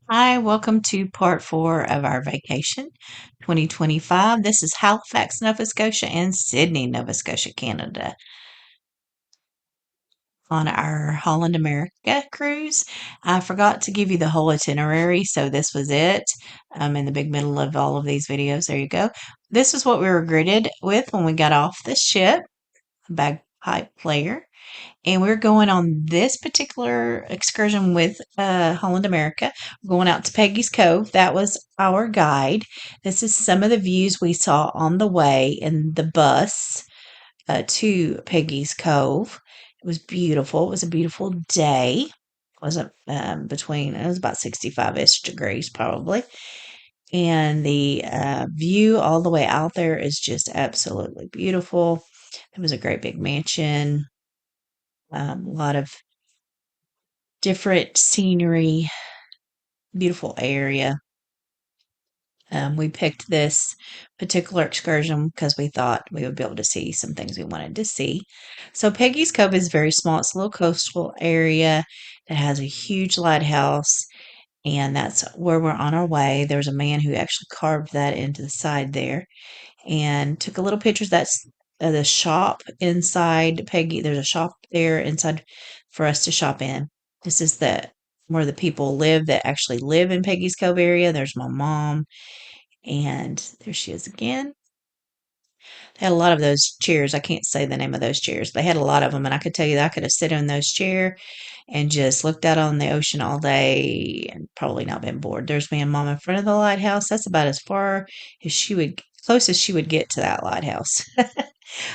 Hi, welcome to part four of our vacation 2025. This is Halifax, Nova Scotia, and Sydney, Nova Scotia, Canada, on our Holland America cruise. I forgot to give you the whole itinerary, so this was it. In the big middle of all of these videos. There you go. This is what we were greeted with when we got off the ship, a bagpipe player. And we're going on this particular excursion with Holland America. We're going out to Peggy's Cove. That was our guide. This is some of the views we saw on the way in the bus to Peggy's Cove. It was beautiful. It was a beautiful day. It wasn't it was about 65-ish degrees probably. And the view all the way out there is just absolutely beautiful. It was a great big mansion, a lot of different scenery, beautiful area. We picked this particular excursion because we thought we would be able to see some things we wanted to see. So Peggy's Cove is very small. It's a little coastal area that has a huge lighthouse, and that's where we're on our way. There's a man who actually carved that into the side there and took a little pictures. That's the shop inside Peggy. There's a shop there inside for us to shop in. This is the where the people live that actually live in Peggy's Cove area. There's my mom, and there she is again. They had a lot of those chairs. I can't say the name of those chairs. They had a lot of them, and I could tell you that I could have sit in those chairs and just looked out on the ocean all day and probably not been bored. There's me and mom in front of the lighthouse. That's about as far as closest she would get to that lighthouse.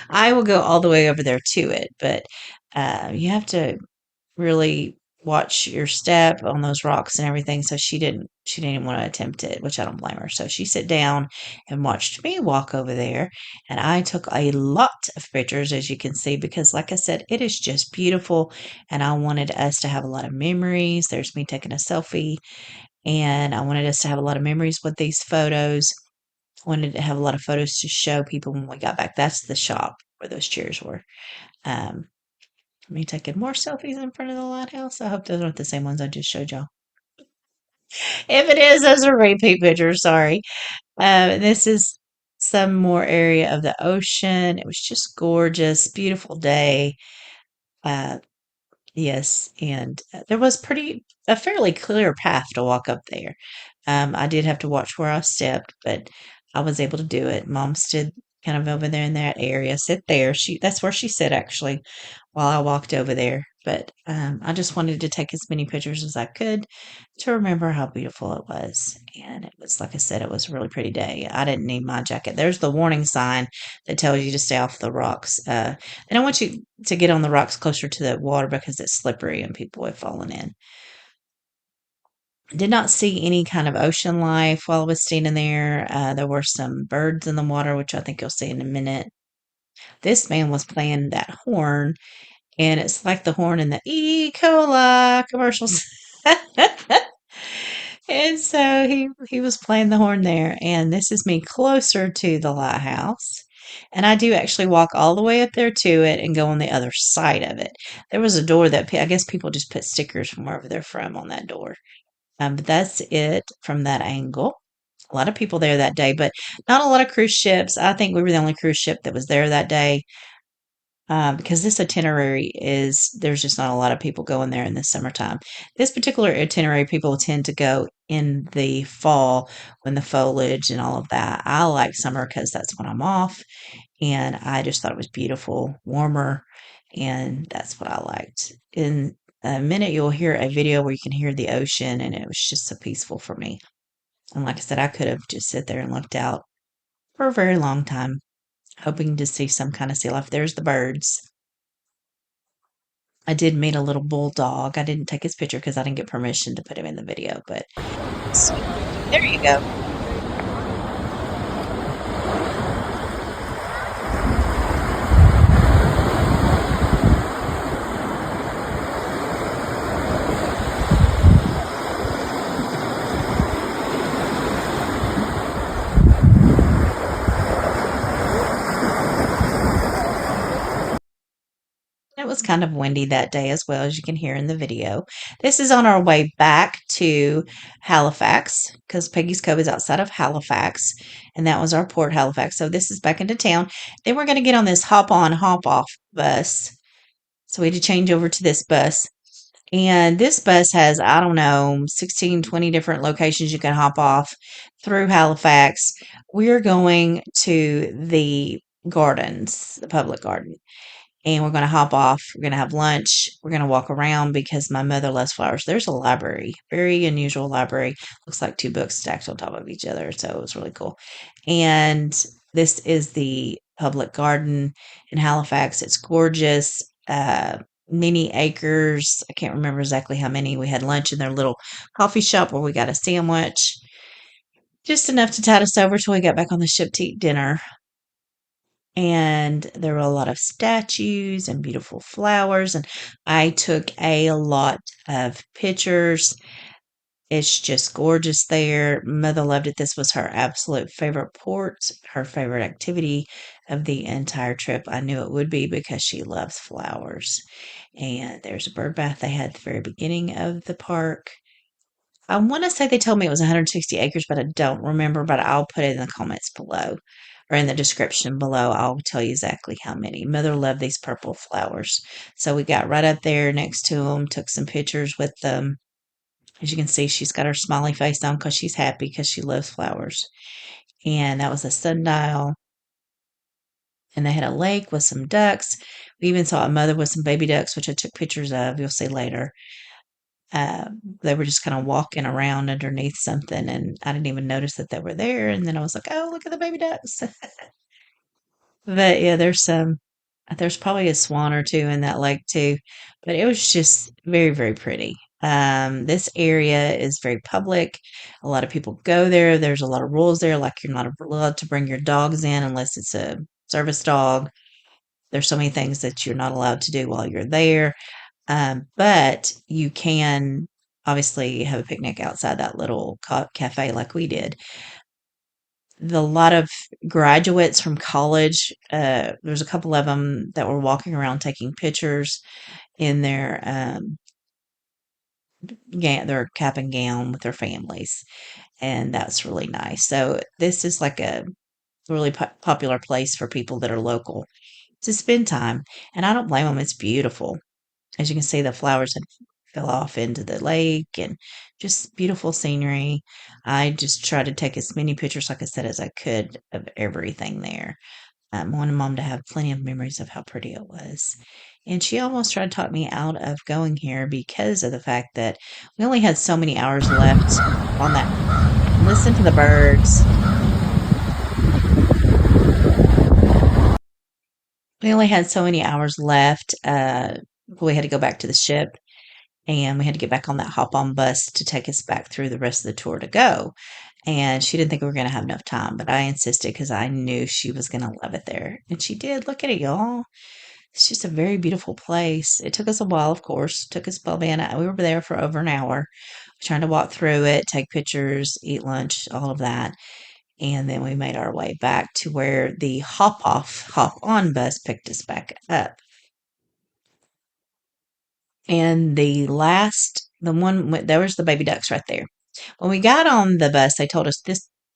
I will go all the way over there to it, but you have to really watch your step on those rocks and everything. So she didn't even want to attempt it, which I don't blame her. So she sat down and watched me walk over there. And I took a lot of pictures, as you can see, because like I said, it is just beautiful. And I wanted us to have a lot of memories. There's me taking a selfie. And I wanted us to have a lot of memories with these photos. I wanted to have a lot of photos to show people when we got back. That's the shop where those chairs were. Um, Me taking more selfies in front of the lighthouse. I hope those aren't the same ones I just showed y'all. If it is, those are repeat pictures. Sorry. This is some more area of the ocean. It was just gorgeous, beautiful day. Uh, yes, and there was a fairly clear path to walk up there. I did have to watch where I stepped, but I was able to do it. Mom stood kind of over there in that area, sit there. That's where she sat actually while I walked over there. But I just wanted to take as many pictures as I could to remember how beautiful it was. And it was, like I said, it was a really pretty day. I didn't need my jacket. There's the warning sign that tells you to stay off the rocks. They don't want you to get on the rocks closer to the water because it's slippery and people have fallen in. Did not see any kind of ocean life while I was standing there. There were some birds in the water, which I think you'll see in a minute. This man was playing that horn, and it's like the horn in the E. coli commercials. And so he was playing the horn there, and this is me closer to the lighthouse. And I do actually walk all the way up there to it and go on the other side of it. There was a door that I guess people just put stickers from wherever they're from on that door. But that's it from that angle. A lot of people there that day, but not a lot of cruise ships. I think we were the only cruise ship that was there that day because this itinerary there's just not a lot of people going there in the summertime. This particular itinerary, people tend to go in the fall when the foliage and all of that. I like summer because that's when I'm off, and I just thought it was beautiful, warmer, and that's what I liked. In a minute, you'll hear a video where you can hear the ocean, and it was just so peaceful for me. And like I said, I could have just sit there and looked out for a very long time, hoping to see some kind of sea life. There's the birds. I did meet a little bulldog. I didn't take his picture because I didn't get permission to put him in the video, but sweet. There you go. was kind of windy that day as well, as you can hear in the video. This is on our way back to Halifax because Peggy's Cove is outside of Halifax, and that was our port, Halifax. So this is back into town. Then we're going to get on this hop on, hop off bus. So we had to change over to this bus. And this bus has, I don't know, 16, 20 different locations you can hop off through Halifax. We're going to the gardens, the public garden, and we're going to hop off. We're going to have lunch. We're going to walk around because my mother loves flowers. There's a library, very unusual library. Looks like two books stacked on top of each other. So it was really cool. And this is the public garden in Halifax. It's gorgeous. Many acres. I can't remember exactly how many. We had lunch in their little coffee shop where we got a sandwich. Just enough to tide us over till we got back on the ship to eat dinner. And there were a lot of statues and beautiful flowers, and I took a lot of pictures. It's just gorgeous there. Mother loved it. This was her absolute favorite port, her favorite activity of the entire trip. I knew it would be because she loves flowers. And there's a bird bath they had at the very beginning of the park. I want to say they told me it was 160 acres, but I don't remember. But I'll put it in the comments below or in the description below. I'll tell you exactly how many. Mother loved these purple flowers. So we got right up there next to them, took some pictures with them. As you can see, she's got her smiley face on because she's happy because she loves flowers. And that was a sundial. And they had a lake with some ducks. We even saw a mother with some baby ducks, which I took pictures of. You'll see later. They were just kind of walking around underneath something, and I didn't even notice that they were there. And then I was like, "Oh, look at the baby ducks!" But yeah, there's probably a swan or two in that lake too. But it was just very, very pretty. This area is very public. A lot of people go there. There's a lot of rules there, like you're not allowed to bring your dogs in unless it's a service dog. There's so many things that you're not allowed to do while you're there. But you can obviously have a picnic outside that little cafe like we did. A lot of graduates from college, there's a couple of them that were walking around taking pictures in their cap and gown with their families, and that's really nice. So this is like a really popular place for people that are local to spend time, and I don't blame them. It's beautiful. As you can see, the flowers had fell off into the lake and just beautiful scenery. I just tried to take as many pictures, like I said, as I could of everything there. I wanted mom to have plenty of memories of how pretty it was. And she almost tried to talk me out of going here because of the fact that we only had so many hours left on that. Listen to the birds. We only had so many hours left. We had to go back to the ship and we had to get back on that hop on bus to take us back through the rest of the tour to go. And she didn't think we were going to have enough time, but I insisted because I knew she was going to love it there. And she did. Look at it, y'all. It's just a very beautiful place. It took us a while, of course. It took us probably we were there for over an hour, trying to walk through it, take pictures, eat lunch, all of that. And then we made our way back to where the hop off, hop on bus picked us back up. And there was the baby ducks right there. When we got on the bus, they told us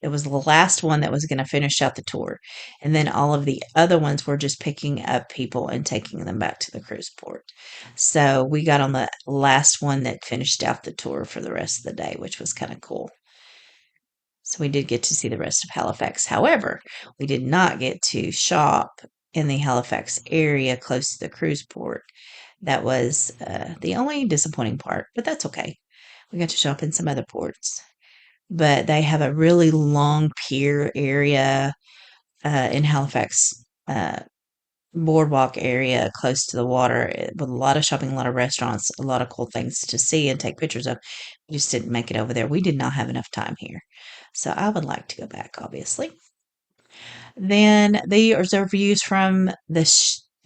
it was the last one that was going to finish out the tour. And then all of the other ones were just picking up people and taking them back to the cruise port. So we got on the last one that finished out the tour for the rest of the day, which was kind of cool. So we did get to see the rest of Halifax. However, we did not get to shop in the Halifax area close to the cruise port. That was the only disappointing part, but that's okay. We got to shop in some other ports. But they have a really long pier area in Halifax, boardwalk area close to the water with a lot of shopping, a lot of restaurants, a lot of cool things to see and take pictures of. We just didn't make it over there. We did not have enough time here. So I would like to go back, obviously. Then there's our views from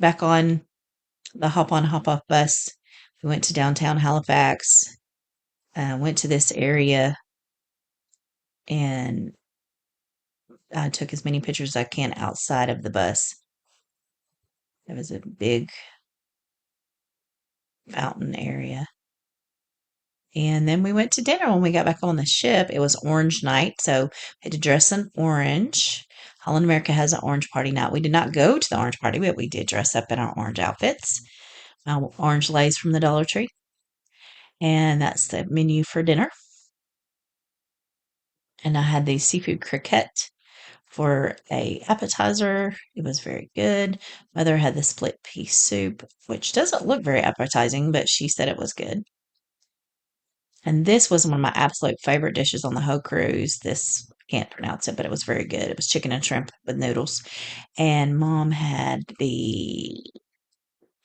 back on the hop on, hop off bus. We went to downtown Halifax, went to this area, and I took as many pictures as I can outside of the bus. There was a big fountain area. And then we went to dinner when we got back on the ship. It was orange night, so we had to dress in orange. Holland America has an orange party night. We did not go to the orange party, but we did dress up in our orange outfits. Orange lace from the Dollar Tree. And that's the menu for dinner. And I had the seafood croquette for a appetizer. It was very good. Mother had the split pea soup, which doesn't look very appetizing, but she said it was good. And this was one of my absolute favorite dishes on the whole cruise. This, I can't pronounce it, but it was very good. It was chicken and shrimp with noodles. And Mom had the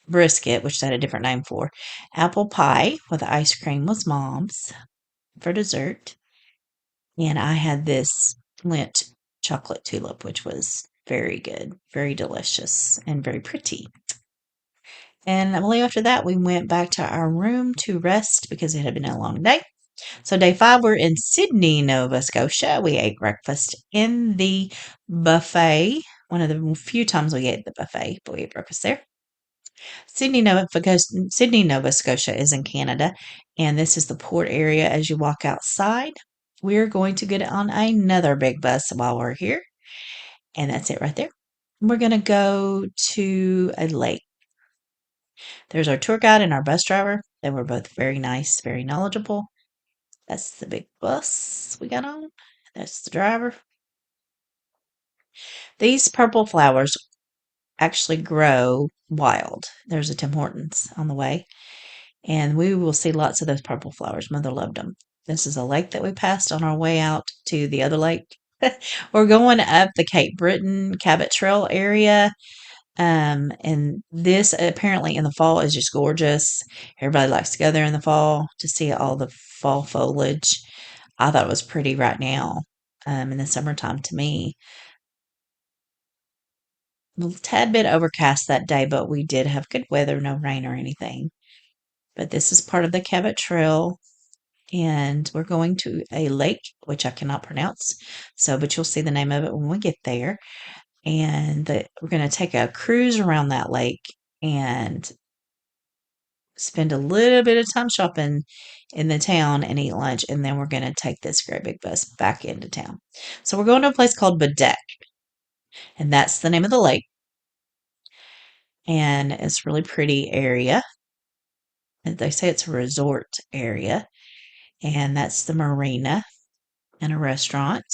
brisket, which they had a different name for. Apple pie with ice cream was Mom's for dessert. And I had this Lint chocolate tulip, which was very good, very delicious, and very pretty. And I believe after that, we went back to our room to rest because it had been a long day. So, day 5, we're in Sydney, Nova Scotia. We ate breakfast in the buffet. One of the few times we ate the buffet, but we ate breakfast there. Sydney, Nova Scotia is in Canada, and this is the port area as you walk outside. We're going to get on another big bus while we're here, and that's it right there. We're going to go to a lake. There's our tour guide and our bus driver. They were both very nice, very knowledgeable. That's the big bus we got on. That's the driver. These purple flowers actually grow wild. There's a Tim Hortons on the way, and we will see lots of those purple flowers. Mother loved them. This is a lake that we passed on our way out to the other lake. We're going up the Cape Breton Cabot Trail area. And this apparently in the fall is just gorgeous. Everybody likes to go there in the fall to see all the fall foliage. I thought it was pretty right now, in the summertime to me. A tad bit overcast that day, but we did have good weather, no rain or anything. But this is part of the Cabot Trail, and we're going to a lake, which I cannot pronounce. So, but you'll see the name of it when we get there. And we're going to take a cruise around that lake and spend a little bit of time shopping in the town and eat lunch. And then we're going to take this great big bus back into town. So, we're going to a place called Baddeck, and that's the name of the lake. And it's a really pretty area. And they say it's a resort area. And that's the marina and a restaurant.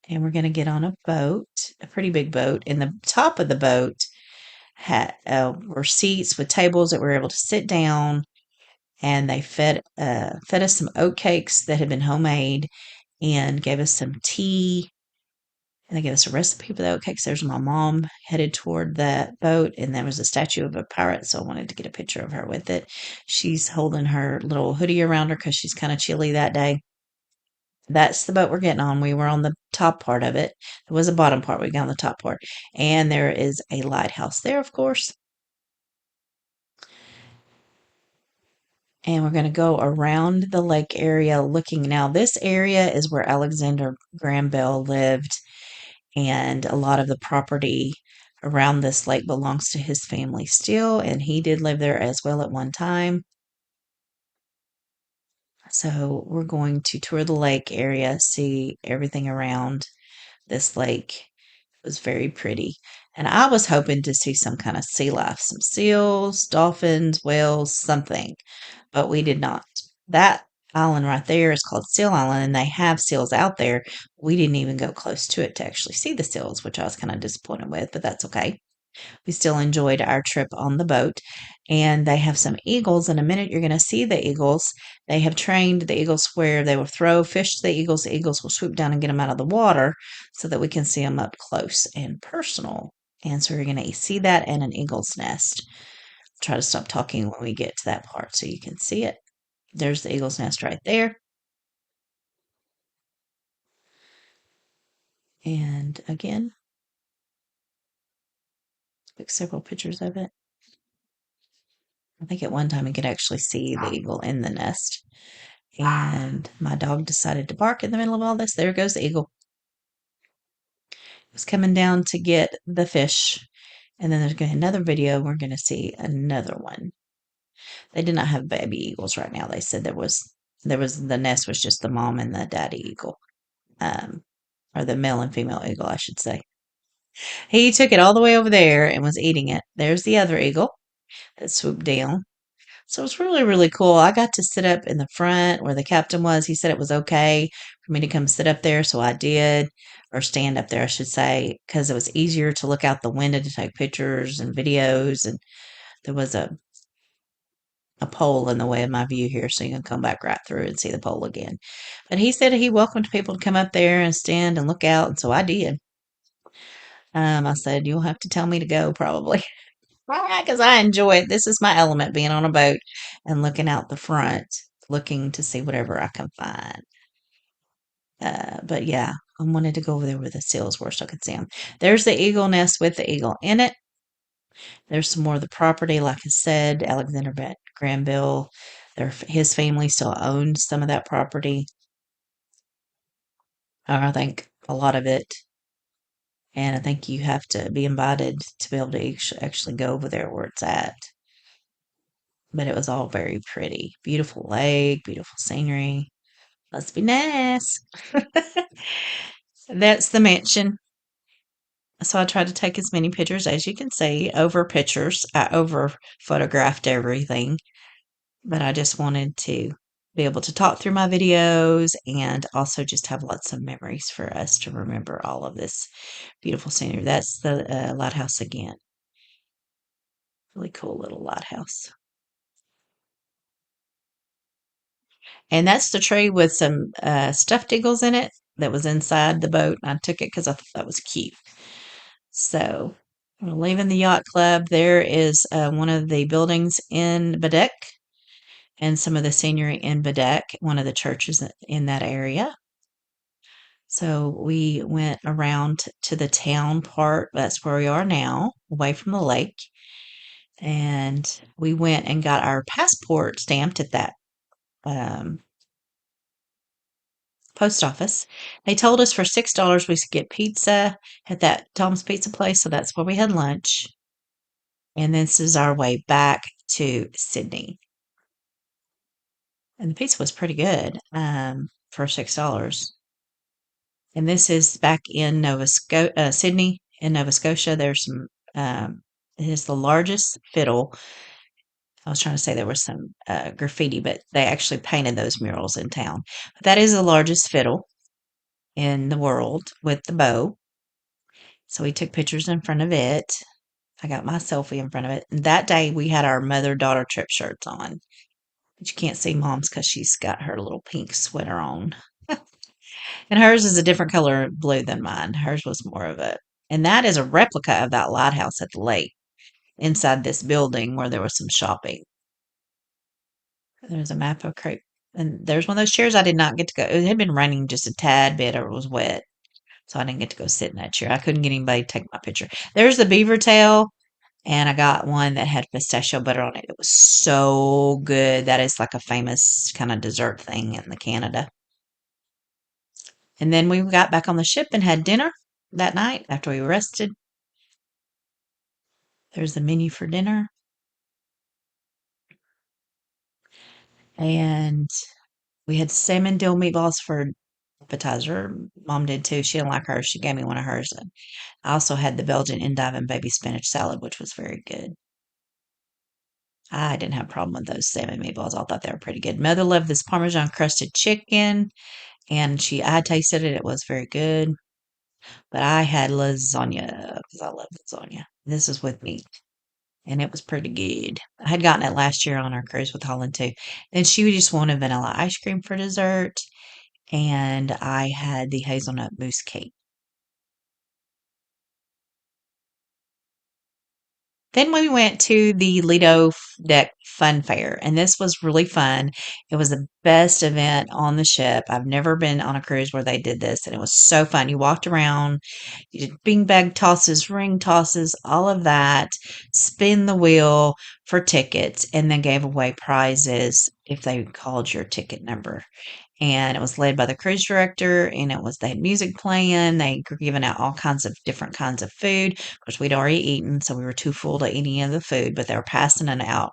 And we're going to get on a boat, a pretty big boat. And the top of the boat were seats with tables that we were able to sit down. And they fed us some oat cakes that had been homemade and gave us some tea. And they gave us a recipe for the oat cakes. There's my mom headed toward that boat, and there was a statue of a pirate, so I wanted to get a picture of her with it. She's holding her little hoodie around her because she's kind of chilly that day. That's the boat we're getting on. We were on the top part of it. There was a bottom part. We got on the top part. And there is a lighthouse there, of course. And we're going to go around the lake area looking. Now, this area is where Alexander Graham Bell lived, and a lot of the property around this lake belongs to his family still, and he did live there as well at one time. So we're going to tour the lake area, see everything around this lake. It was very pretty. And I was hoping to see some kind of sea life, some seals, dolphins, whales, something, but we did not. That island right there is called Seal Island, and they have seals out there. We didn't even go close to it to actually see the seals, which I was kind of disappointed with, but that's okay. We still enjoyed our trip on the boat. And they have some eagles. In a minute, you're going to see the eagles. They have trained the eagles where they will throw fish to the eagles. The eagles will swoop down and get them out of the water so that we can see them up close and personal. And so you're going to see that and an eagle's nest. Try to stop talking when we get to that part so you can see it. There's the eagle's nest right there. And again, took several pictures of it. I think at one time you could actually see the eagle in the nest. And my dog decided to bark in the middle of all this. There goes the eagle. It was coming down to get the fish. And then there's going to be another video. We're going to see another one. They did not have baby eagles right now. They said there was the nest was just the mom and the daddy eagle, um, or the male and female eagle, I should say. He took it all the way over there and was eating it. There's the other eagle that swooped down. So it's really, really cool. I got to sit up in the front where the captain was. He said it was okay for me to come sit up there, so I did, or stand up there, I should say, because it was easier to look out the window to take pictures and videos. And there was a pole in the way of my view here, so you can come back right through and see the pole again. But he said he welcomed people to come up there and stand and look out, and so I did. I said, you'll have to tell me to go, probably. Because I enjoy it. This is my element, being on a boat and looking out the front, looking to see whatever I can find. But yeah, I wanted to go over there where the seals were so I could see them. There's the eagle nest with the eagle in it. There's some more of the property, like I said, Alexander Granville. His family still owns some of that property. I think a lot of it. And I think you have to be invited to be able to actually go over there where it's at. But it was all very pretty. Beautiful lake, beautiful scenery. Must be nice. That's the mansion. So I tried to take as many pictures as you can see. Over pictures. I over photographed everything. But I just wanted to be able to talk through my videos and also just have lots of memories for us to remember all of this beautiful scenery. That's the lighthouse again. Really cool little lighthouse. And that's the tree with some stuffed eagles in it that was inside the boat. I took it because I thought that was cute. So we're leaving the yacht club. There is one of the buildings in Baddeck and some of the scenery in Baddeck, one of the churches in that area. So we went around to the town part. That's where we are now, away from the lake. And we went and got our passport stamped at that um, post office. They told us for $6 we could get pizza at that Tom's Pizza place, so that's where we had lunch. And this is our way back to Sydney. And the pizza was pretty good for $6. And this is back in Sydney, in Nova Scotia. There's some. It is the largest fiddle. I was trying to say there was some graffiti, but they actually painted those murals in town. But that is the largest fiddle in the world with the bow. So we took pictures in front of it. I got my selfie in front of it. And that day we had our mother-daughter trip shirts on. But you can't see Mom's because she's got her little pink sweater on. And hers is a different color blue than mine. Hers was more of and that is a replica of that lighthouse at the lake inside this building where there was some shopping. There's a map of Crepe. And there's one of those chairs I did not get to go. It had been raining just a tad bit or it was wet. So I didn't get to go sit in that chair. I couldn't get anybody to take my picture. There's the beaver tail. And I got one that had pistachio butter on it. It was so good. That is like a famous kind of dessert thing in the Canada. And then we got back on the ship and had dinner that night after we rested. There's the menu for dinner. And we had salmon dill meatballs for appetizer. Mom did too. She didn't like hers. She gave me one of hers. And I also had the Belgian endive and baby spinach salad, which was very good. I didn't have a problem with those salmon meatballs. I thought they were pretty good. Mother loved this Parmesan crusted chicken, and I tasted it. It was very good. But I had lasagna because I love lasagna. This is with meat, and it was pretty good. I had gotten it last year on our cruise with Holland too. Then she just wanted vanilla ice cream for dessert, and I had the hazelnut mousse cake. Then we went to the Lido Deck Fun Fair, and this was really fun. It was the best event on the ship. I've never been on a cruise where they did this, and it was so fun. You walked around, you did beanbag tosses, ring tosses, all of that, spin the wheel for tickets, and then gave away prizes if they called your ticket number. and it was led by the cruise director, and they had music playing. They were giving out all kinds of different kinds of food. Of course, we'd already eaten, so we were too full to eat any of the food, but they were passing it out.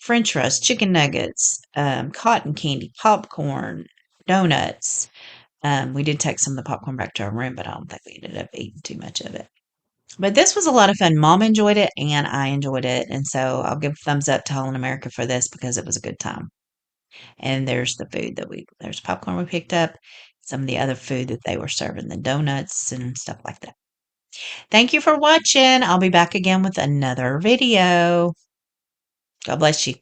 French roast, chicken nuggets, cotton candy, popcorn, donuts. We did take some of the popcorn back to our room, but I don't think we ended up eating too much of it. But this was a lot of fun. Mom enjoyed it and I enjoyed it. And so I'll give thumbs up to Holland America for this because it was a good time. And there's the food there's popcorn we picked up, some of the other food that they were serving, the donuts and stuff like that. Thank you for watching. I'll be back again with another video. God bless you.